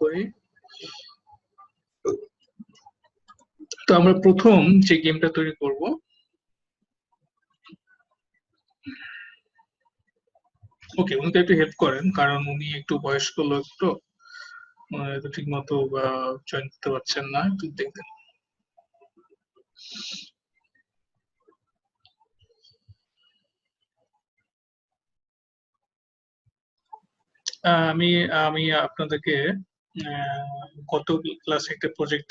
করি। তো আমরা প্রথম যে গেমটা তৈরি করব ওকে, উনি তো একটু হেল্প করেন কারণ উনি একটু বয়স্ক লোক, তো ঠিক মতো জয়েন করতে পারছেন না, একটু দেখবেন। আমি আমি আপনাদেরকে গত ক্লাসে একটা প্রজেক্ট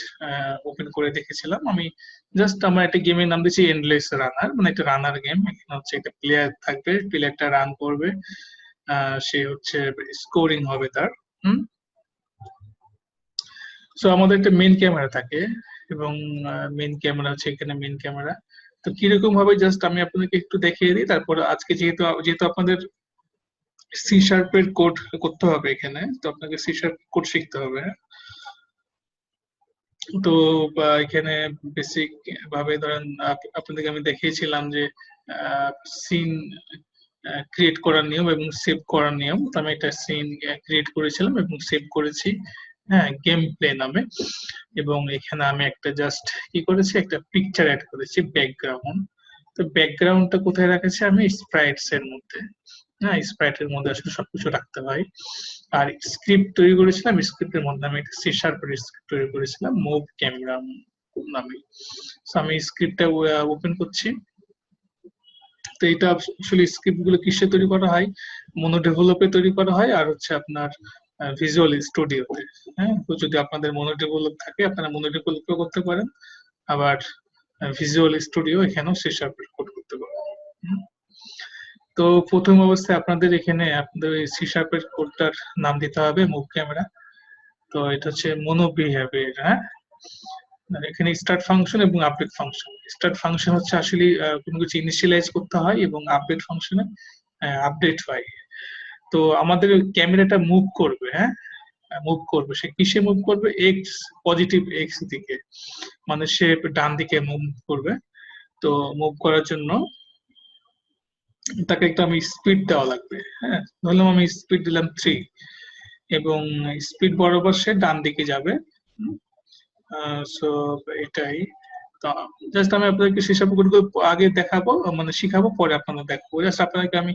ওপেন করে দেখেছিলাম। আমি জাস্ট আমার একটা গেমের নাম দিয়েছি এন্ডলেস রানার, মানে একটা রানার গেম। এখানে হচ্ছে একটা প্লেয়ার থাকবে, প্লেয়ারটা রান করবে, সে হচ্ছে স্কোরিং হবে তার। সো আমাদের একটা মেইন ক্যামেরা থাকে এবং মেইন ক্যামেরা হচ্ছে এখানে মেইন ক্যামেরা। তো কিরকম ভাবে জাস্ট আমি আপনাদেরকে একটু দেখিয়ে দিই, তারপরে আজকে যেহেতু যেহেতু আপনাদের সি শার্পের কোড করতে হবে এখানে, তো আপনাকে সি শার্প কোড শিখতে হবে। তো এখানে বেসিক ভাবে ধরেন আপনাদেরকে আমি দেখিয়েছিলাম যে সিন ক্রিয়েট করার নিয়ম এবং সেভ করার নিয়ম। তো আমি একটা সিন ক্রিয়েট করেছিলাম এবং সেভ করেছি, হ্যাঁ, গেম প্লে নামে। এবং এখানে আমি একটা জাস্ট কি করেছি, একটা পিকচার অ্যাড করেছি, ব্যাকগ্রাউন্ড। তো ব্যাকগ্রাউন্ডটা কোথায় রাখেছি আমি, স্প্রাইটস এর মধ্যে। হ্যাঁ, স্প্রাইটের মধ্যে আসলে সবকিছু রাখতে হয়। আর স্ক্রিপ্ট তৈরি করেছিলাম, স্ক্রিপ্টের মধ্যে আমি একটা সি শার্পের স্ক্রিপ্ট তৈরি করেছিলাম মুভ ক্যামেরা নামে। তো আমি স্ক্রিপ্টটা ওপেন করছি। তো এটা আসলে স্ক্রিপ্ট গুলো কিসে তৈরি করা হয়, মনো ডেভেলপে তৈরি করা হয় আর হচ্ছে আপনার ভিজুয়াল স্টুডিওতে। হ্যাঁ, তো যদি আপনাদের মনো ডেভেলপ থাকে আপনারা মনো ডেভেলপও করতে পারেন, আবার ভিজুয়াল স্টুডিও এখানেও সি শার্পের কোড করতে পারেন। তো প্রথম অবস্থায় আপনাদের এখানে আপনাদের সি শার্পের কোডটার নাম দিতে হবে মুভ ক্যামেরা। তো এটা হচ্ছে মনো বিহেভিয়ার। হ্যাঁ, এখানে স্টার্ট ফাংশন এবং আপডেট ফাংশন। স্টার্ট ফাংশন হচ্ছে আসলে কোনো কিছু ইনিশিয়ালাইজ করতে হয় এবং আপডেট ফাংশনে আপডেট হয়। তো আমাদের ক্যামেরাটা মুভ করবে, হ্যাঁ, মুভ করবে, সে কিসে মুভ করবে, এক্স, পজিটিভ এক্স দিকে, মানে সে ডান দিকে মুভ করবে। তো মুভ করার জন্য তাকে একটা আমি স্পিড দেওয়া লাগবে। হ্যাঁ, ধরলাম আমি স্পিড দিলাম 3 এবং স্পিড বরাবর সে ডান দিকে যাবে। সো এটাই। তো জাস্ট আমি আপনাদেরকে সেসব আগে দেখাবো, মানে শিখাবো, পরে আপনাদের দেখাবো। জাস্ট আপনাদেরকে আমি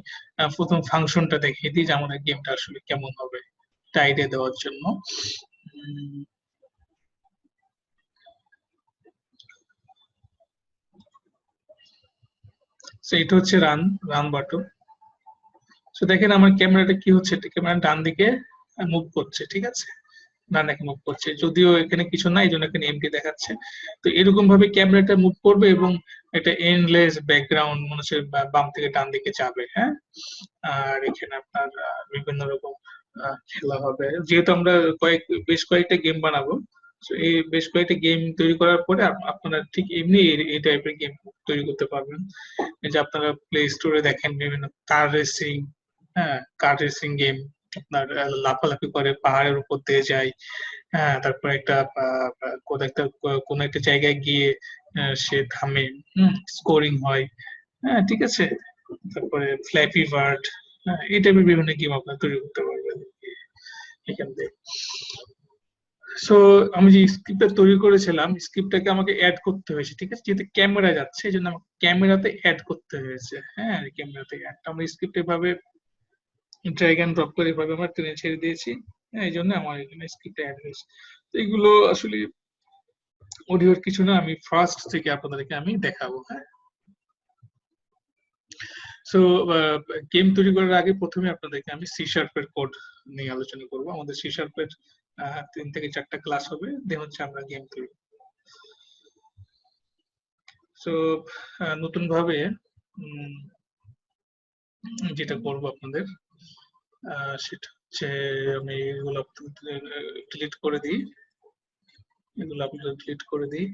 প্রথম ফাংশনটা দেখিয়ে দিই যে আমাদের গেমটা আসলে কেমন হবে, একটা আইডিয়া দেওয়ার জন্য। এটা হচ্ছে রান রান বাটন। তো দেখেন আমার ক্যামেরাটা কি হচ্ছে, ক্যামেরা ডান দিকে মুভ করছে, ঠিক আছে, ডান দিকে মুভ করছে, যদিও এখানে কিছু নাই, এই জন্য এখানে এমটি দেখাচ্ছে। তো এরকম ভাবে ক্যামেরাটা মুভ করবে এবং এটা এন্ডলেস ব্যাকগ্রাউন্ড মনে হচ্ছে বাম থেকে ডান দিকে যাবে। হ্যাঁ, আর এখানে আপনার বিভিন্ন রকম খেলা হবে, যেহেতু আমরা বেশ কয়েকটা গেম বানাবো। এই বেশ কয়েকটা গেম তৈরি করার পরে আপনারা ঠিক এমনি এই টাইপের গেম তৈরি করতে পারবেন। এই যে আপনারা প্লে স্টোরে দেখেন বিভিন্ন কার রেসিং, হ্যাঁ, কার রেসিং গেম, আপনার লাফালাফি করে পাহাড়ের উপর দিয়ে যায়। হ্যাঁ, তারপরে একটা কোন একটা জায়গায় গিয়ে সে থামে, স্কোরিং হয়। হ্যাঁ, ঠিক আছে, তারপরে ফ্ল্যাপি বার্ড, হ্যাঁ, এই টাইপের বিভিন্ন গেম আপনারা তৈরি করতে পারবেন এখান থেকে। সো আমি যে স্ক্রিপ্টটা তৈরি করেছিলাম, স্ক্রিপ্টটাকে আমাকে অ্যাড করতে হয়েছে, ঠিক আছে, যেহেতু ক্যামেরা যাচ্ছে এই জন্য আমাকে ক্যামেরাতে অ্যাড করতে হয়েছে। হ্যাঁ, ক্যামেরাতে অ্যাড, আমরা স্ক্রিপ্ট এভাবে ড্র্যাগ এন্ড ড্রপ করে এভাবে আমরা টেনে ছেড়ে দিয়েছি। হ্যাঁ, এই জন্য আমার এখানে স্ক্রিপ্ট অ্যাড হয়েছে। তো এগুলো আসলে অডিওর কিছু না, আমি ফার্স্ট থেকে আপনাদেরকে আমি দেখাবো। হ্যাঁ, সো গেম তৈরি করার আগে প্রথমে আপনাদেরকে আমি সি শার্পের কোড নিয়ে আলোচনা করব। আমাদের সি শার্পের 3 থেকে 4টা ক্লাস হবে, দেন হচ্ছে আমরা গেম তৈরি। সো নতুন ভাবে যেটা করব আপনাদের সেটা হচ্ছে, আমি এগুলো ডিলিট করে দিই, এগুলো আপনাদের ডিলিট করে দিই।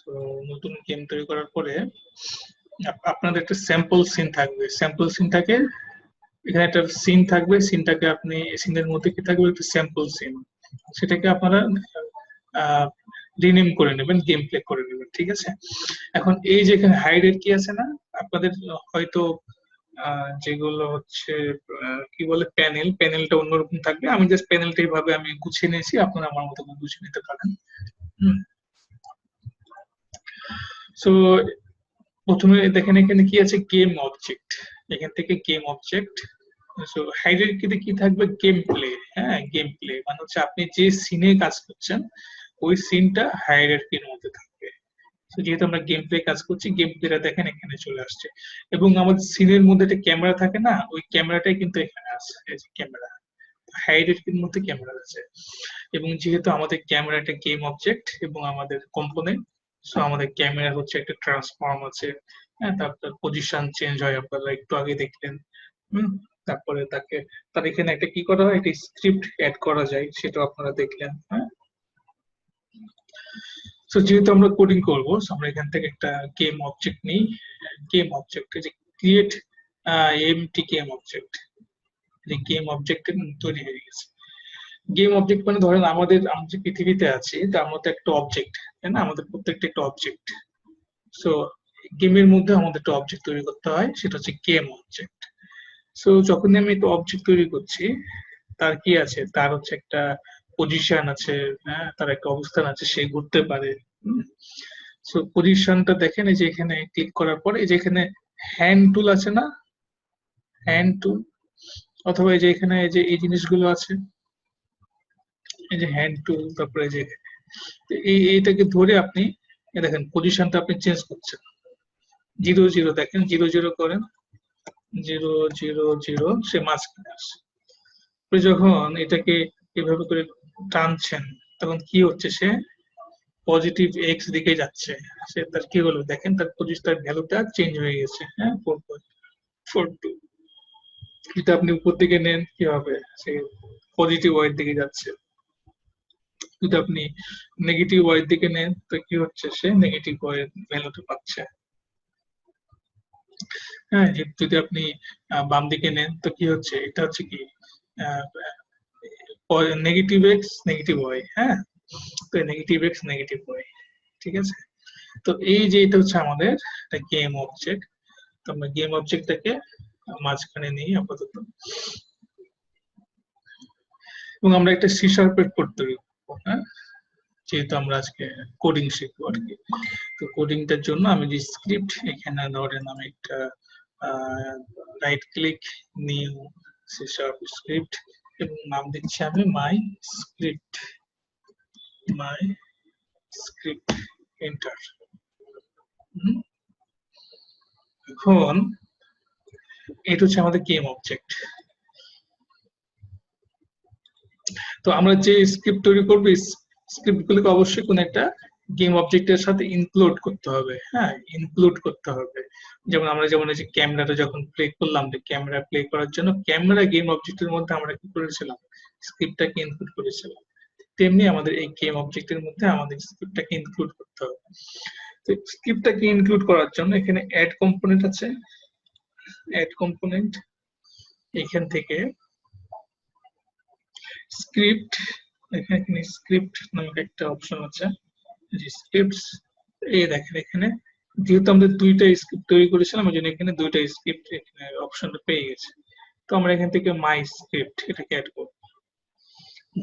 তো নতুন গেম তৈরি করার পরে আপনাদের একটা স্যাম্পল সিন থাকবে, স্যাম্পল সিনটাকে এখানে একটা সিন থাকবে, সিনটাকে আপনি সিনের মধ্যে কি থাকবে, একটা স্যাম্পল সিন, সেটাকে আপনারা রিনেম করে নেবেন, গেম প্লে করে নেবেন, ঠিক আছে। এখন এই যে এখানে হাইডের কি আছে না, আপনাদের হয়তো যেগুলো হচ্ছে কি বলে প্যানেলটা অন্যরকম থাকবে, আমি জাস্ট প্যানেলটা এইভাবে আমি গুছিয়ে নিয়েছি, আপনারা আমার মতো গুছিয়ে নিতে পারেন। সো প্রথমে দেখেন এখানে কি আছে, গেম অবজেক্ট, এখান থেকে গেম অবজেক্ট। সো হাইরার্কিতে কি থাকবে, গেম প্লে। হ্যাঁ, গেম প্লে মানে হচ্ছে আপনি যে সিনে কাজ করছেন ওই সিনটা হাইরার্কির মধ্যে থাকবে। যেহেতু আমরা গেম প্লে কাজ করছি, গেম প্লেটা দেখেন এখানে চলে আসছে, এবং আমাদের সিনের মধ্যে একটা ক্যামেরা থাকে না, ওই ক্যামেরাটাই কিন্তু এখানে আছে, এই যে ক্যামেরা, হাইরার্কির মধ্যে ক্যামেরা আছে। এবং যেহেতু আমাদের ক্যামেরা একটা গেম অবজেক্ট এবং আমাদের কম্পোনেন্ট, সো আমাদের ক্যামেরা হচ্ছে একটা ট্রান্সফর্ম আছে। হ্যাঁ, তারপর পজিশন চেঞ্জ হয়, আপনারা একটু আগে দেখলেন। তারপরে তার এখানে একটা কি করা হয়, একটা স্ক্রিপ্ট অ্যাড করা যায়, সেটা আপনারা দেখলেন। হ্যাঁ, তো যেহেতু আমরা কোডিং করব, আমরা এখান থেকে একটা গেম অবজেক্ট নিই। গেম অবজেক্ট, যে ক্রিয়েট এমটি গেম অবজেক্ট, এই গেম অবজেক্ট তৈরি হয়ে গেছে। গেম অবজেক্ট মানে ধরেন আমরা যে পৃথিবীতে আছি তার মধ্যে একটা অবজেক্ট, তাই না, আমাদের প্রত্যেকটা একটা অবজেক্ট। সো গেমের মধ্যে আমাদের একটা অবজেক্ট তৈরি করতে হয়, সেটা হচ্ছে গেম অবজেক্ট। সো যখনই আমি একটা অবজেক্ট তৈরি করছি, তার কি আছে, তার হচ্ছে একটা পজিশন আছে, হ্যাঁ, তার একটা অবস্থান আছে, সে ঘুরতে পারে। সো পজিশনটা দেখেন, এই যে এখানে ক্লিক করার পরে এই যে এখানে হ্যান্ড টুল আছে না, হ্যান্ড টুল, অথবা এই যে এখানে এই যে এই জিনিসগুলো আছে, এই যে হ্যান্ড টুল, তারপরে যে এইটাকে ধরে আপনি দেখেন পজিশনটা আপনি চেঞ্জ করছেন। 0 0 দেখেন, 0 0 করেন, 0 0 0, সে মাঝখানে আসে। যখন এটাকে এভাবে করে টানছেন, তখন কি হচ্ছে, সে পজিটিভ এক্স দিকে যাচ্ছে। সে তার কি হলো দেখেন, তার পজিশন ভ্যালুটা চেঞ্জ হয়ে গেছে। হ্যাঁ, 4.42। এটা আপনি উপর দিকে নেন, কি হবে, সে পজিটিভ ওয়াই দিকে যাচ্ছে। যদি আপনি নেগেটিভ ওয়াই দিকে নেন, তো কি হচ্ছে, সে নেগেটিভ ওয়াই ভ্যালুটা পাচ্ছে। হ্যাঁ, যদি আপনি বাম দিকে নেন, তো কি হচ্ছে, এটা হচ্ছে কি, নেগেটিভ এক্স নেগেটিভ ওয়াই। হ্যাঁ, তো নেগেটিভ এক্স নেগেটিভ ওয়াই, ঠিক আছে। তো এই যে এটা হচ্ছে আমাদের একটা গেম অবজেক্ট। তো আমরা গেম অবজেক্টটাকে মাঝখানে নিই আপাতত, এবং আমরা একটা সি শার্পের কোড তৈরি করবো। হ্যাঁ, যেহেতু আমরা আজকে কোডিং শিখবো আর কি। তো কোডিংটার জন্য আমি যে স্ক্রিপ্ট, এখানে ধরেন আমি একটা right click, new C sharp script, এবং নাম দিচ্ছি আমি মাই স্ক্রিপ্ট, এন্টার। এখন এটা হচ্ছে আমাদের গেম অবজেক্ট। তো আমরা যে স্ক্রিপ্ট তৈরি করবো, স্ক্রিপ্ট গুলোকে অবশ্যই কোন একটা গেম অবজেক্টের সাথে ইনক্লুড করতে হবে। হ্যাঁ, ইনক্লুড করতে হবে। যেমন এই যে ক্যামেরাটা যখন প্লে করলাম, ক্যামেরা প্লে করার জন্য ক্যামেরা গেম অবজেক্টের মধ্যে আমরা কি করেছিলাম, স্ক্রিপ্টটাকে ইনক্লুড করেছিলাম। তেমনি আমাদের এই গেম অবজেক্টের মধ্যে আমাদের স্ক্রিপ্টটাকে ইনক্লুড করতে হবে। তো স্ক্রিপ্টটাকে ইনক্লুড করার জন্য এখানে অ্যাড কম্পোনেন্ট আছে, অ্যাড কম্পোনেন্ট, এখান থেকে স্ক্রিপ্ট, এখানে স্ক্রিপ্ট নামক একটা অপশন আছে, যে স্ক্রিপ্টস, এই দেখেন এখানে যেহেতু আমরা দুইটা স্ক্রিপ্ট তৈরি করেছিলাম, ওই জন্য এখানে দুইটা স্ক্রিপ্ট এখানে অপশনটা পেয়ে গেছে। তো আমরা এখান থেকে মাই স্ক্রিপ্ট এটাকে অ্যাড করব।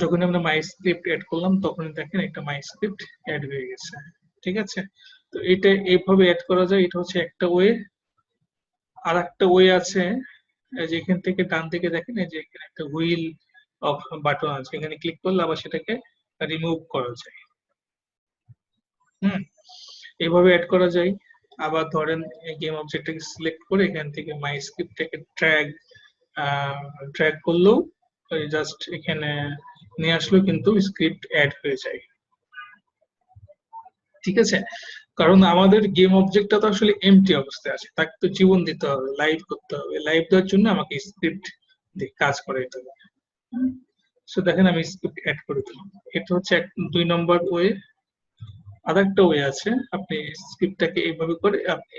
যখন আমরা মাই স্ক্রিপ্ট অ্যাড করলাম, তখন দেখেন একটা মাই স্ক্রিপ্ট অ্যাড হয়ে গেছে, ঠিক আছে। তো এটা এইভাবে অ্যাড করা যায়, এটা হচ্ছে একটা ওয়ে। আর একটা ওয়ে আছে, যে এখান থেকে ডান দিকে দেখেন, এই যে এখানে একটা হুইল অফ বাটন আছে, এখানে ক্লিক করলে আবার সেটাকে রিমুভ করা যায়। এইভাবে অ্যাড করা যায়। আবার ধরেন গেম অবজেক্টটাকে সিলেক্ট করে এখান থেকে মাই স্ক্রিপ্টটাকে ড্র্যাগ করলেও জাস্ট এখানে নিয়ে আসলেও কিন্তু স্ক্রিপ্ট অ্যাড হয়ে যায়, ঠিক আছে। কারণ আমাদের গেম অবজেক্টটা তো আসলে এমটি অবস্থায় আছে, তাকে তো জীবন দিতে হবে, লাইভ করতে হবে। লাইভ দেওয়ার জন্য আমাকে স্ক্রিপ্ট দিয়ে কাজ করাইতে হবে। সো দেখেন আমি স্ক্রিপ্ট অ্যাড করে দিলাম। এটা হচ্ছে 2 নম্বর ওয়ে। আরেকটা ওয়ে আছে, আপনি স্ক্রিপ্টটাকে এইভাবে করে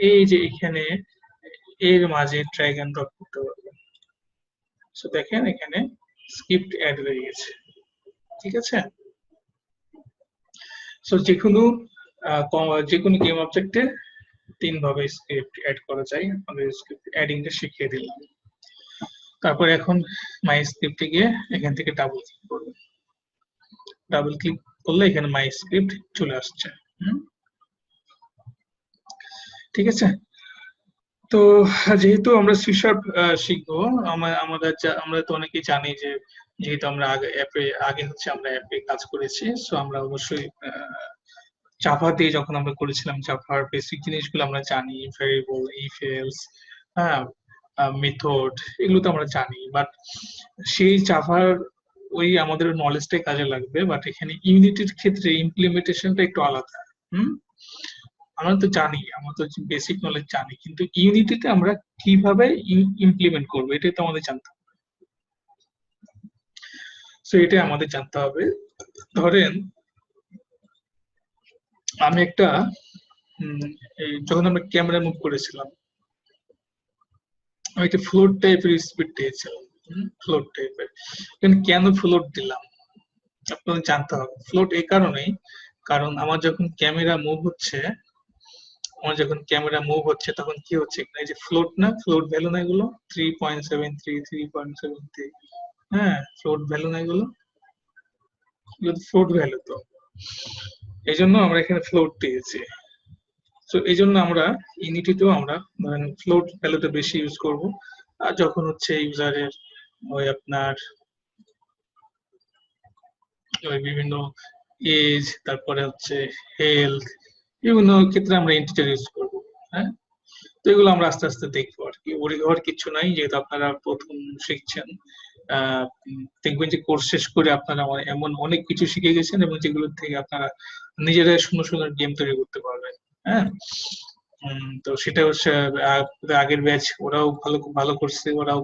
এই যে এখানে এর মাঝে ড্র্যাগ এন্ড ড্রপ করতে পারবেন। সো দেখেন এখানে স্ক্রিপ্ট অ্যাড হয়ে গেছে, ঠিক আছে। সো যে কোনো গেম অবজেক্টে 3 ভাবে স্ক্রিপ্ট অ্যাড করা যায়। আমাদের স্ক্রিপ্ট অ্যাডিংটা শিখিয়ে দিলাম। তারপর এখন মাই স্ক্রিপ্টে গিয়ে এখান থেকে ডাবল ক্লিক করব। ডাবল ক্লিক করলে এখানে মাই স্ক্রিপ্ট চলে আসছে। ঠিক আছে। তো যেহেতু আমরা সি শার্প শিখবো, আমরা তো অনেকেই জানি যে যেহেতু আমরা আগে হচ্ছে আমরা অ্যাপে কাজ করেছি, সো আমরা অবশ্যই জাভা দিয়ে যখন আমরা করেছিলাম জাভার বেসিক জিনিসগুলো আমরা জানি, ভেরিয়েবল, ইফ এলস, হ্যাঁ, মেথড, এগুলো তো আমরা জানি। বাট সেই জাভার ওই আমাদের নলেজটাই কাজে লাগবে। বাট এখানে ইউনিটির ক্ষেত্রে ইমপ্লিমেন্টেশনটা একটু আলাদা। আমরা তো জানি, আমরা তো বেসিক নলেজ জানি, কিন্তু ইউনিটিতে আমরা কিভাবে ইমপ্লিমেন্ট করবো এটাই তো আমাদের জানতে হবে। সো এটাই আমাদের জানতে হবে। ধরেন আমি একটা যখন আমরা ক্যামেরা মুভ করেছিলাম, আমি একটা ফ্লোট টাইপের স্পিড দিয়েছিলাম। ফ্লোট টাইপের, কেন ফ্লোট দিলাম আপনাদের জানতে হবে। ফ্লোট এই কারণেই, কারণ আমার যখন ক্যামেরা মুভ হচ্ছে তখন কি হচ্ছে, এই যে ফ্লোট না, ফ্লোট ভ্যালু না এগুলো 3.73, 3.73, হ্যাঁ, ফ্লোট ভ্যালু না এগুলো ফ্লোট ভ্যালু। তো এই জন্য আমরা এখানে ফ্লোট দিয়েছি। তো এই জন্য আমরা ইউনিটিতেও আমরা ফ্লোট ভ্যালুটা বেশি ইউজ করব। আর যখন হচ্ছে ইউজারের ওই আপনার ওই বিভিন্ন এজ, তারপরে হচ্ছে হেলথ, বিভিন্ন ক্ষেত্রে আমরা ইন্টিজার ইউজ করব। হ্যাঁ, তো এগুলো আমরা আস্তে আস্তে দেখবো আর কি। ওরি হওয়ার কিছু নাই, যেহেতু আপনারা প্রথম শিখছেন। দেখবেন যে কোর্স শেষ করে আপনারা এমন অনেক কিছু শিখে গেছেন, এবং যেগুলো থেকে আপনারা নিজেরাই সুন্দর সুন্দর গেম তৈরি করতে পারবেন। হ্যাঁ, তো সেটা হচ্ছে আগের ব্যাচ ওরাও ভালো করছে, ওরাও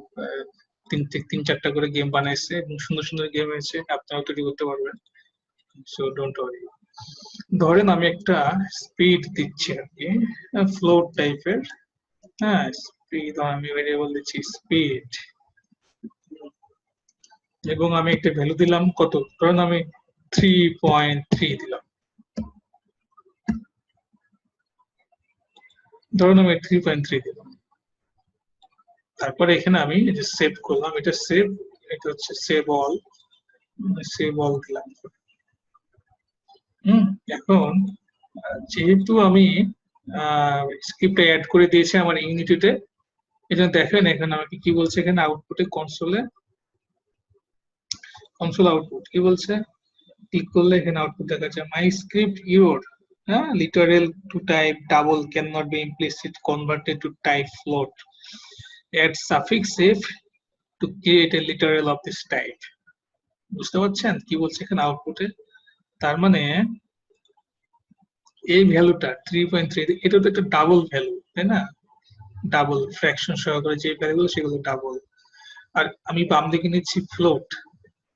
3-4টা করে গেম বানাইছে এবং সুন্দর সুন্দর গেম হয়েছে, আপনারাও তৈরি করতে পারবেন। So don't worry. ধরেন আমি একটা স্পিড দিচ্ছি আর কি, ফ্লোট টাইপের। হ্যাঁ, স্পিড আমি ভেরিয়েবল দিচ্ছি স্পিড, এবং আমি একটা ভ্যালু দিলাম কত, ধরেন আমি 3.3 দিলাম। ধরুন আমি 3.3 দিলাম। তারপরে এখানে আমি যে সেভ করলাম, এটা হচ্ছে সেভ অল দিলাম। এখন যেহেতু আমি স্ক্রিপ্ট অ্যাড করে দিয়েছি আমার ইউনিটিতে, এটা দেখেন এখানে আমাকে কি বলছে, এখানে আউটপুটে কনসোল আউটপুট কি বলছে, ক্লিক করলে এখানে আউটপুট দেখা যাচ্ছে মাই স্ক্রিপ্ট ইউর, হ্যাঁ, literal to type double can not be implicit converted to type float, add suffix if to create a literal of this type। বুঝতে পারছেন কি বলছে এখানে আউটপুটে? তার মানে এই ভ্যালুটা 3.3, এটা তো একটা ডাবল ভ্যালু, তাই না? ডাবল ফ্র্যাকশন সহকারে যে ভ্যালুগুলো সেগুলো ডাবল। আর আমি বাম দিকে নিচ্ছি ফ্লোট,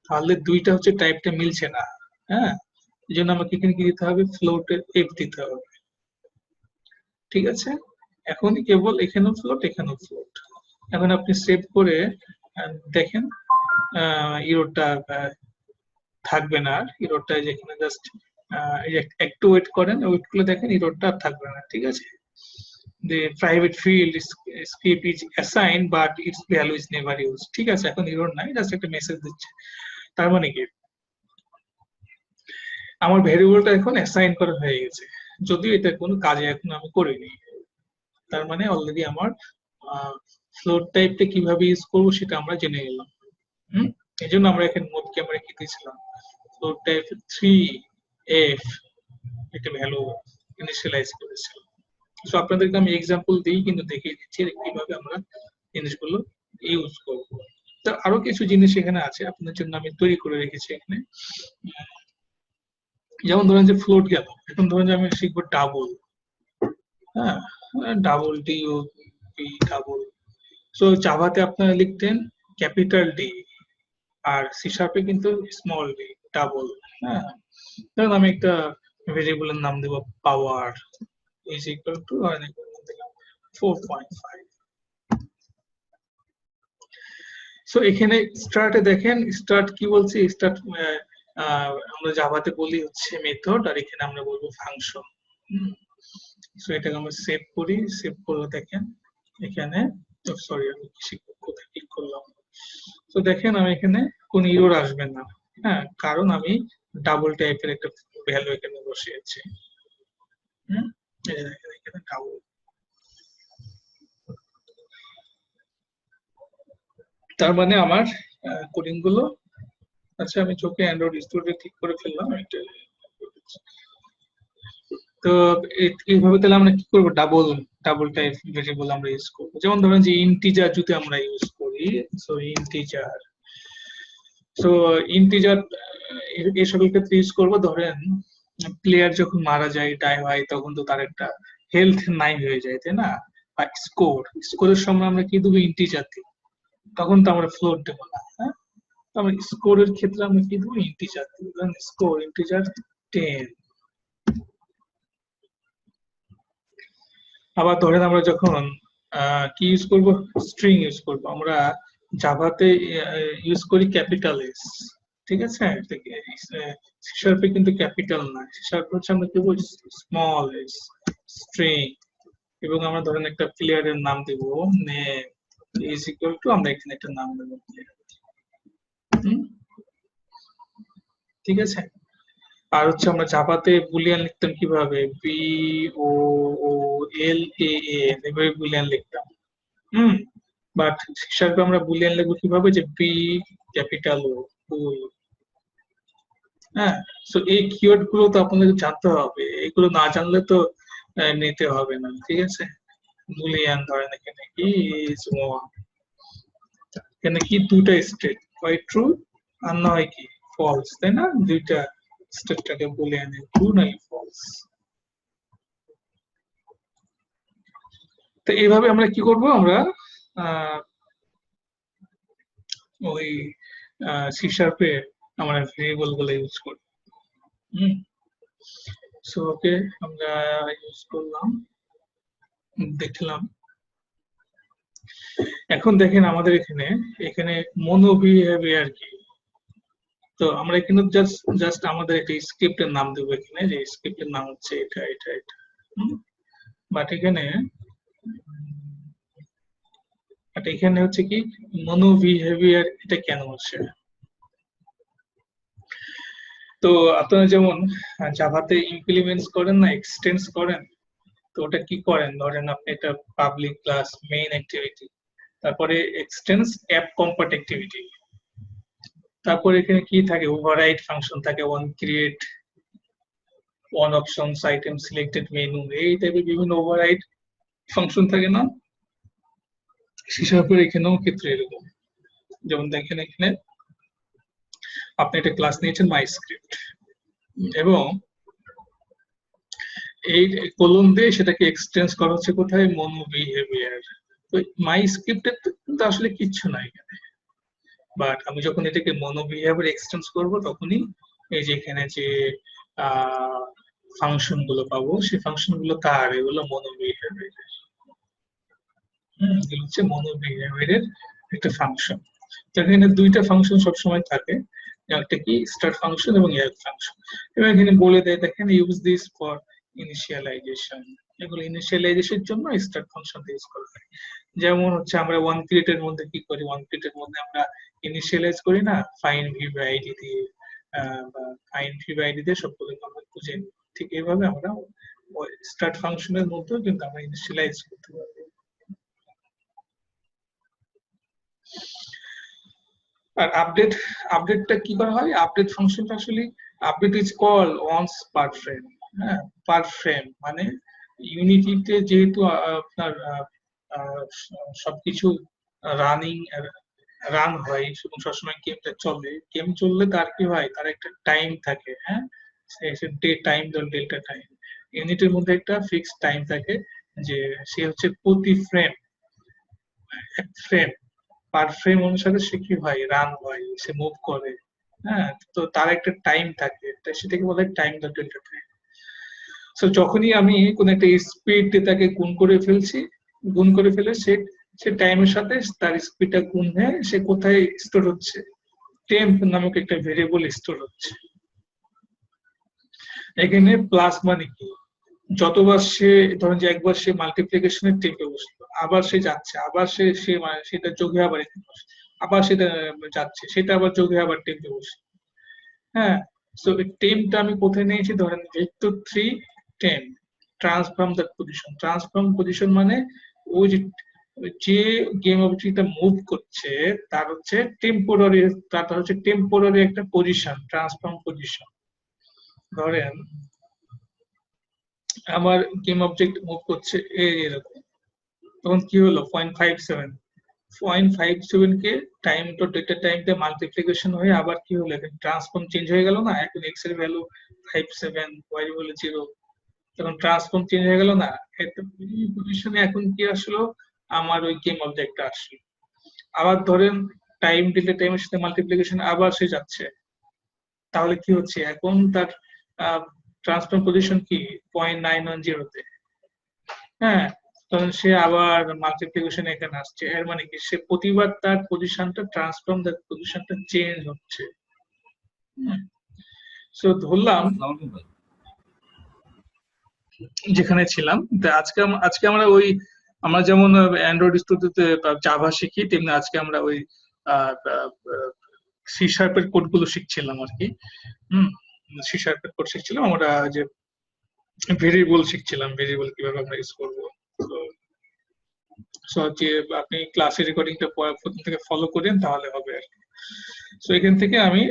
তাহলে দুইটা হচ্ছে টাইপটা মিলছে না। হ্যাঁ, এই জন্য আমাকে এখানে কি দিতে হবে, ফ্লোটের এফ দিতে হবে। ঠিক আছে, এখন কেবল এখানেও ফ্লোট, এখানেও ফ্লোট। এখন আপনি সেভ করে দেখেন ইরোরটা থাকবে না। আর ইরোরটা যেখানে জাস্ট একটু ওয়েট করেন, ওয়েট করলে দেখেন ইরোরটা আর থাকবে না। ঠিক আছে, the private field script is assigned but its value is never used। ঠিক আছে, এখন ইরোর নাই, জাস্ট একটা মেসেজ দিচ্ছে। তার মানে কি, আমার ভেরিয়েবলটা এখন অ্যাসাইন করা হয়ে গেছে, যদিও এটা কোনো কাজে এখন আমি করিনি। তার মানে অলরেডি আমার ফ্লোট টাইপটা কিভাবে ইউজ করবো সেটা আমরা জেনে গেলাম। এই জন্য আমরা এখানে মোডকে আমরা কি দিয়েছিলাম, ফ্লোট টাইপ 3f একটা ভ্যালু ইনিশিয়ালাইজ করেছিলাম। সো আপনাদেরকে আমি এক্সাম্পল দিই কিন্তু দেখিয়ে দিচ্ছি কিভাবে আমরা জিনিসগুলো ইউজ করব। তো আরো কিছু জিনিস এখানে আছে আপনাদের জন্য আমি তৈরি করে রেখেছি এখানে। যেমন ধরেন যে ফ্লোট গেল, এখন ধরেন যে আমি শিখবো ডাবল। হ্যাঁ, ডাবল ডাবল। সো জাভাতে আপনারা লিখতেন ক্যাপিটাল ডি, আর সি শার্পে কিন্তু স্মল ডি, ডাবল। হ্যাঁ, ধরুন আমি একটা ভেরিয়েবলের নাম দেব power is equal to 4.5। So এখানে স্টার্টে দেখেন, স্টার্ট কি বলছে, স্টার্ট আমরা জাভাতে বলি হচ্ছে মেথড, আর এখানে আমরা বলবো ফাংশন। সো এটাকে আমরা সেভ করি, সেভ করলে দেখেন এখানে, সরি আমি কোথায় ক্লিক করলাম। তো দেখেন আমি এখানে কোন এরর আসবে না, হ্যাঁ, কারণ আমি ডাবল টাইপের একটা ভ্যালু এখানে বসিয়েছি। এই যে দেখেন এখানে ডাবল। তার মানে আমার কোডিং গুলো, আচ্ছা আমি চোখে অ্যান্ড্রয়েড স্টোরে ক্লিক করে ফেললাম এটা। তো এইভাবে তাহলে আমরা কি করবো, ডাবল ডাবল টাইপ ভেরিয়েবল আমরা ইউজ করবো। যেমন ধরেন যে ইন্টিজার যদি আমরা ইউজ করি, সো ইন্টিজার, সো ইন্টিজার এই সকল ক্ষেত্রে ইউজ করবো। ধরেন প্লেয়ার যখন মারা যায়, ডাই হয়, তখন তো তার একটা হেলথ 9 হয়ে যায়, তাই না? বা স্কোরের সময় আমরা কি দেবো, ইন্টিজার দিই, তখন তো আমরা ফ্লোট দেবো না, হ্যাঁ। তো আমরা স্কোরের ক্ষেত্রে আমরা কি দেবো, ইন্টিজার দেবো। Score integer 10। আবার ধরেন আমরা যখন কি ইউজ করব, স্ট্রিং ইউজ করব। আমরা জাভাতে ইউজ করি ক্যাপিটাল এস, ঠিক আছে? সি শার্পে কিন্তু ক্যাপিটাল না, সি শার্প হচ্ছে আমরা কি বলছি, স্মল এস, স্ট্রিং। এবং আমরা ধরেন একটা প্লেয়ারের নাম দেব, নেম ইজ ইকুয়াল টু, আমরা এখানে একটা নাম দেব, ঠিক আছে? আর হচ্ছে আমরা জাভাতে বুলিয়ান লিখতাম কিভাবে, B O O L E A, N boolean লিখতাম। বাট হিসাবে আমরা বুলিয়ান লিখবো কিভাবে, যে বি ক্যাপিটাল ও, বুল। হ্যাঁ, সো এই কিওয়ার্ড গুলো তো আপনাদের জানতে হবে, এগুলো না জানলে তো নিতে হবে না, ঠিক আছে? বুলিয়ান ধরেন এখানে কি ইজ ওয়ান, এখানে কি দুটা স্টেট, হয় ট্রু আর নয় কি ফলস, তাই না? দুইটা স্টেটটাকে বুলিয়ানে ট্রু নাই ফলস। তো এইভাবে আমরা কি করব, আমরা ওই সি শার্পে আমরা ভেরিয়েবল গুলো ইউজ করব। সো ওকে, আমরা ইউজ করলাম, দেখলাম। এখন দেখেন আমাদের এখানে এখানে মনো বিহেভিয়ার কি। তো আমরা এখানে জাস্ট আমাদের একটা স্ক্রিপ্টের নাম দেবো এখানে, যে স্ক্রিপ্টের নাম হচ্ছে এটা এটা এটা। বাট এখানে হচ্ছে কি, মনো বিহেভিয়ার এটা কেন হচ্ছে। তো আপনারা যেমন জাভাতে ইমপ্লিমেন্টস করেন না, এক্সটেন্স করেন, তো ওটা কি করেন, ধরেন আপনি এটা পাবলিক ক্লাস মেইন অ্যাক্টিভিটি, তারপরে এক্সটেন্স অ্যাপ কম্পার্ট অ্যাক্টিভিটি, তারপরে এখানে কি থাকে, ওভাররাইড ফাংশন থাকে, one create, one options, item selected, menu, এই টাইপের বিভিন্ন ওভাররাইড ফাংশন থাকে না। হিসাবে এখানেও ক্ষেত্রে এরকম। যেমন দেখেন এখানে আপনি একটা ক্লাস নিয়েছেন মাই স্ক্রিপ্ট, এবং এই কলম দিয়ে সেটাকে এক্সটেন্স করা হচ্ছে কোথায়, মনো বিহেভিয়ার। তো মাই স্ক্রিপ্টের কিন্তু আসলে কিচ্ছু নাই এখানে, বাট আমি যখন এটাকে মনো বিহেভিয়ার এক্সটেন্স করব, তখনই এই যে এখানে যে ফাংশন গুলো পাবো, সেই ফাংশন গুলো কার, এগুলো মনো বিহেভিয়ার। এগুলো হচ্ছে মনো বিহেভিয়ারের একটা ফাংশন। তো এখানে দুইটা ফাংশন সবসময় থাকে, একটা কি স্টার্ট ফাংশন এবং এড ফাংশন। এবং এখানে বলে দেয়, দেখেন ইউজ দিস ফর ইনিশিয়ালাইজেশন, এগুলো ইনিশিয়ালাইজেশনের জন্য স্টার্ট ফাংশন ইউজ করা হয়। যেমন হচ্ছে আমরা ওয়ান ক্রিয়েটের মধ্যে কি করি, ওয়ান ক্রিয়েটের মধ্যে আমরা ইনিশিয়ালাইজ করি না, ফাইন্ড ভিভ আইডি দিয়ে, বা ফাইন্ড ভিভ আইডি দিয়ে সবগুলোকে আমরা খুঁজে নিই। ঠিক এইভাবে আমরা স্টার্ট ফাংশনের মধ্যেও কিন্তু আমরা ইনিশিয়ালাইজ করতে পারি। আর আপডেটটা কি করা হয়, আপডেট ফাংশনটা আসলে, update is call once per frame. হ্যাঁ, পার ফ্রেম মানে ইউনিটিতে যেহেতু আপনার সবকিছু রানিং রান হয় এবং সবসময় গেমটা চলে, গেম চললে তার কি হয়, তার একটা টাইম থাকে, হ্যাঁ, ডে টাইম, ডেল্টা টাইম, ইউনিটের মধ্যে একটা ফিক্সড টাইম থাকে, যে সে হচ্ছে প্রতি ফ্রেম, এক ফ্রেম পার ফ্রেম অনুসারে সে কি হয়, রান হয়, সে মুভ করে। হ্যাঁ, তো তার একটা টাইম থাকে, সেটাকে বলে টাইম ডেল্টা টাইম। সো যখনই আমি কোন একটা স্পিড তাকে গুণ করে ফেলে সে সে টাইমের সাথে তার স্পিডটা গুণ হয়ে সে কোথায় স্টোর হচ্ছে, টেম্প নামক একটা ভেরিয়েবল স্টোর হচ্ছে। এখানে প্লাস মানে কি, যতবার সে ধরেন যে একবার সে মাল্টিপ্লিকেশনের টেপে বসলো, আবার সে যাচ্ছে, আবার সে সেটা যোগে আবার এখানে বসে, আবার সেটা যাচ্ছে, সেটা আবার যোগে আবার টেপে বসে। হ্যাঁ, সো টেমটা আমি কোথায় নিয়েছি, ধরেন ভেক্টর 3 টেম transform that position. Transform position মানে ওই যে গেম অবজেক্টটা মুভ করছে তার হচ্ছে টেম্পোরারি, তারটা হচ্ছে টেম্পোরারি একটা পজিশন, ট্রান্সফর্ম পজিশন। ধরেন আমার গেম অবজেক্ট মুভ করছে এরকম, তখন কি হলো 0.57, 0.57 কে টাইম তো ডেটা টাইমটা মাল্টিপ্লিকেশন হয়ে আবার কি হলো, এখন ট্রান্সফর্ম চেঞ্জ হয়ে গেল না, এখন এক্স এর ভ্যালু 57, ওয়াই বলে 0, তখন ট্রান্সফর্ম চেঞ্জ হয়ে গেল না, একটা পজিশনে এখন কি আসলো, আমার ওই গেম অবজেক্টটা আসলো। আবার ধরেন টাইম ডিলে টাইমের সাথে মাল্টিপ্লিকেশন আবার সে যাচ্ছে, তাহলে কি হচ্ছে, এখন তার ট্রান্সফর্ম পজিশন কি 0.910 তে। হ্যাঁ, তখন সে আবার মাল্টিপ্লিকেশন এখানে আসছে, এর মানে কি সে প্রতিবার তার পজিশনটা ট্রান্সফর্ম, তার পজিশনটা চেঞ্জ হচ্ছে। সো ধরলাম যেখানে ছিলাম, আজকে আমরা ওই, আমরা যেমন অ্যান্ড্রয়েড স্টুডিওতে জাভা শিখি, তেমনি আজকে আমরা ওই সি শার্পের কোড গুলো শিখছিলাম আর কি। সি শার্পের কোড শিখছিলাম আমরা, যে ভেরিয়েবল শিখছিলাম, ভেরিয়েবল কিভাবে আমরা ইউজ করবো। সো যে আপনি ক্লাসের রেকর্ডিংটা প্রথম থেকে ফলো করেন তাহলে হবে আর কি। সো এখান থেকে আমি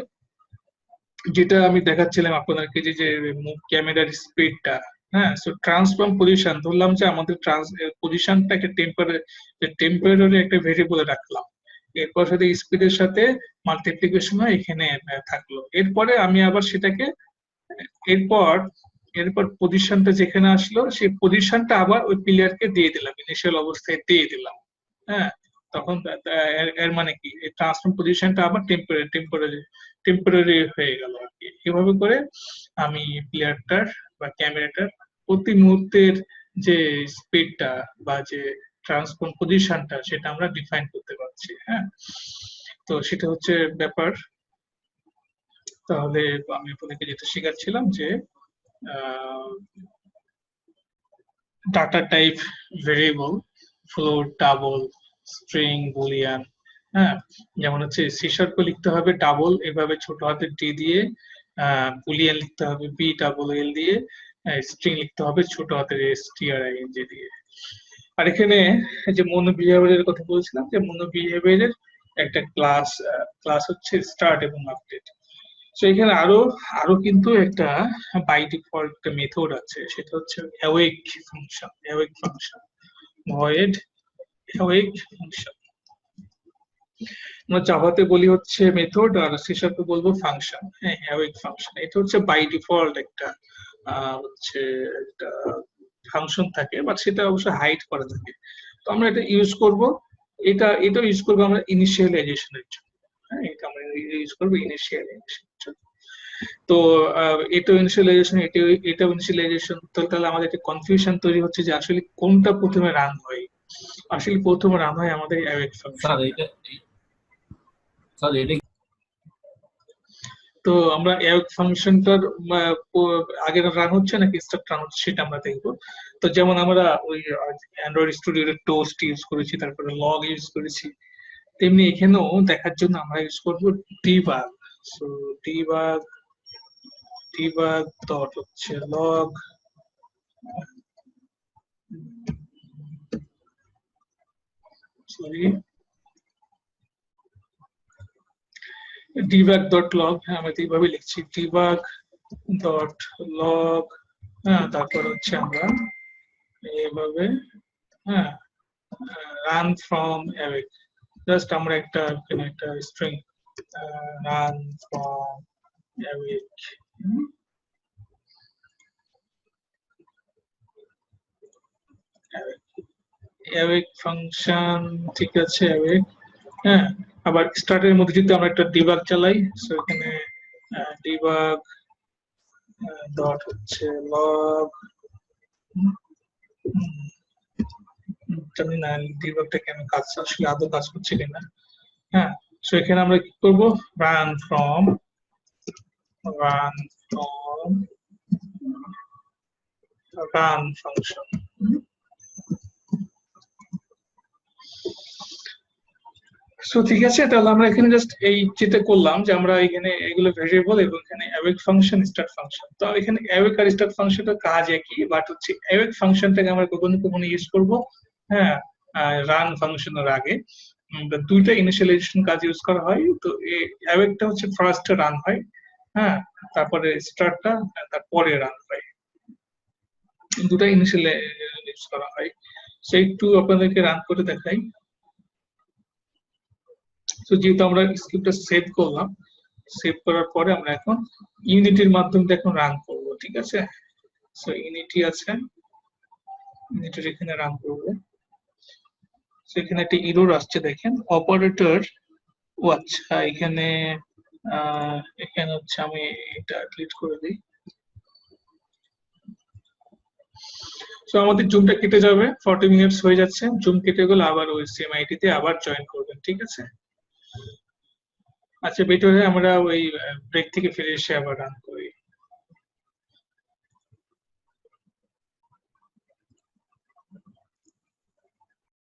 যেটা আমি দেখাচ্ছিলাম আপনাদেরকে, যে ক্যামেরার স্পিডটা, হ্যাঁ, সো ট্রান্সফর্ম পজিশন ধরলাম যে আমাদের পজিশনটাকে টেম্পোরারি একটা ভেরিয়েবলে রাখলাম, এরপর সাথে স্পিডের সাথে মাল্টিপ্লিকেশন হয় এখানে থাকলো, এরপরে আমি আবার সেটাকে এরপর এরপর পজিশনটা যেখানে আসলো সেই পজিশনটা আবার ওই প্লেয়ারকে দিয়ে দিলাম, ইনিশিয়াল অবস্থায় দিয়ে দিলাম। হ্যাঁ, তখন এর মানে কি, এই ট্রান্সফর্ম পজিশনটা আবার টেম্পোরারি হয়ে গেল আর কি। এভাবে করে আমি প্লেয়ারটার বা ক্যামেরাটার প্রতি মুহূর্তের যে স্পিডটা বা যে ট্রান্সফর্ম পজিশনটা সেটা আমরা ডিফাইন করতে পারছি। হ্যাঁ, তো সেটা হচ্ছে ব্যাপার। তাহলে আমি আপনাদেরকে যেটা শেখাচ্ছিলাম যে data type variable, float, double, string, Boolean. হ্যাঁ, যেমন হচ্ছে সি শার্পে লিখতে হবে ডাবল এভাবে ছোট হাতের ডি দিয়ে, বুলিয়ান লিখতে হবে বি ডাবল এল দিয়ে, স্ট্রিং লিখতে হবে ছোট হাতের S T R I N G দিয়ে। আর এখানে যে মনো বিহেভিয়ারের কথা বলছিলাম, যে মনো বিহেভিয়ারের একটা ক্লাস হচ্ছে স্টার্ট এবং আপডেট। তো এখানে আরো আরো কিন্তু একটা বাই ডিফল্ট একটা মেথড আছে, সেটা হচ্ছে awake function. Awake function, void awake function. আমরা জাভাতে বলি হচ্ছে মেথড, আর সি শার্পে বলবো ফাংশন। হ্যাঁ, অ্যাওয়েক ফাংশন এটা হচ্ছে বাই ডিফল্ট একটা হচ্ছে একটা ফাংশন থাকে, বাট সেটা অবশ্যই হাইড করা থাকে। তো আমরা এটা ইউজ করব, এটা ইউজ করবো আমরা ইনিশিয়ালাইজেশনের জন্য। হ্যাঁ, এটা আমরা ইউজ করবো ইনিশিয়ালাইজেশনের জন্য। তো এটা ইনিশিয়ালাইজেশন, এটা ইনিশিয়ালাইজেশন, তাহলে আমাদের একটা কনফিউশন তৈরি হচ্ছে যে আসলে কোনটা প্রথমে রান হয়। আসলে প্রথমে রান হয় আমাদের অ্যাওয়েক ফাংশন। তো আমরা অ্যাওয়েক ফাংশনটার আগে রান হচ্ছে নাকি স্টার্ট রান হচ্ছে সেটা আমরা দেখবো। তো যেমন আমরা ওই অ্যান্ড্রয়েড স্টুডিওর টোস্ট ইউজ করেছি, তারপরে লগ ইউজ করেছি, তেমনি এখানেও দেখার জন্য আমরা ইউজ করবো ডিবাগ। সো ডিবাগ ডট হচ্ছে log, sorry debug dot log. হ্যাঁ, আমরা এইভাবে লিখছি ডিবাগ ডট লগ। হ্যাঁ, তারপর হচ্ছে আমরা এইভাবে, হ্যাঁ, রান ফ্রম অ্যাওয়েক, জাস্ট আমরা একটা এখানে একটা string run from awake. Awake function, ঠিক আছে, অ্যাওয়েক। হ্যাঁ, আবার স্টার্টের মধ্যে যদি আমরা একটা ডিবাগ চালাই, সো এখানে ডিবাগ ডট হচ্ছে লগ। জানি না ডিবাগটা কেন কাজ আসলে আদৌ কাজ করছে কিনা। হ্যাঁ, সো এখানে আমরা কি করব, run from run function. So ঠিক আছে, তাহলে আমরা এখানে জাস্ট এই যেটা করলাম যে আমরা এখানে এগুলো ভেরিয়েবল এবং এখানে অ্যাওয়েক ফাংশন, স্টার্ট ফাংশন। তো এখানে অ্যাওয়েক আর স্টার্ট ফাংশনটা কাজ একই, বাট হচ্ছে অ্যাওয়েক ফাংশনটাকে আমরা কখনো কখনো ইউজ করব, হ্যাঁ, রান ফাংশনের আগে। দুইটা ইনিশিয়ালাইজেশন কাজ ইউজ করা হয়। তো অ্যাওয়েকটা হচ্ছে ফার্স্ট রান হয়, হ্যাঁ, তারপরে স্টার্টটা তারপরে রান হয়, দুটা ইনিশিয়াল ইউজ করা হয়। সেই একটু আপনাদেরকে রান করে দেখাই। তো যেহেতু আমরা স্ক্রিপ্টটা সেভ করলাম, সেভ করার পরে আমরা এখন ইউনিটির মাধ্যমে এখন রান করব, ঠিক আছে। সো ইউনিটি আছে, ইউনিটির এখানে রান করব। সেখানে একটা এরর আসছে, দেখেন অপারেটর। ও আচ্ছা, এখানে এখানে হচ্ছে আমি এটা ডিলিট করে দিই। তো আমাদের জুমটা কেটে যাবে, 40 মিনিটস হয়ে যাচ্ছে, জুম কেটে গেলে আবার ওই সেম আইডি তে আবার জয়েন করবেন, ঠিক আছে। আচ্ছা, বেটার হয় আমরা ওই ব্রেক থেকে ফিরে এসে আবার রান